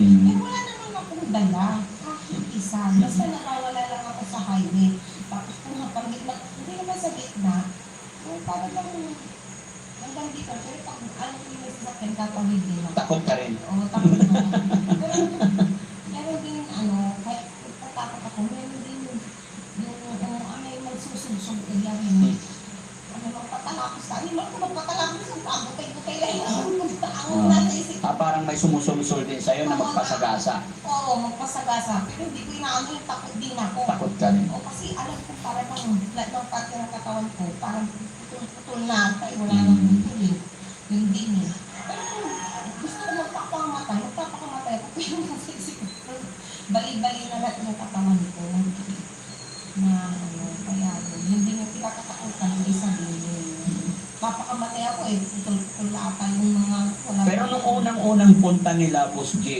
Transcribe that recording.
Eh, wala naman akong dala. Kahit isa. Basta nakawala lang ako sa highway. Tapos kung napangit, hindi naman sa gitna, para lang hanggang dito. Pero pag alam ko yung sasakyan, tatawid din ako. Takot ka rin. Oo, takot na. Pero meron din, kahit tatakot ako, meron din yung magsusugsog kaya rin. Magpatalakos ka. Hindi mo ako magpatalakos ang pagkutay-kutay lang ang nasa isip. Parang may sumusul-sul din sa'yo na magpasagasa. Oo, magpasagasa. Pero hindi ko inaano yung takot din ako. Takot ka rin. O kasi alam ko parang lahat ng pati ng katawan ko, parang putol na tayo, wala nang putol eh. Yun din eh. Pero kung gusto ko magpapakamatay ako. Pero nasa isip ko, bali-bali na lahat ng katawan ko. Kaya yun din yung pinakatakutan, hindi sabihin. Papakamatay ako eh, putol-putol ata yung mga... Pero nung unang-unang punta nila, Boss J,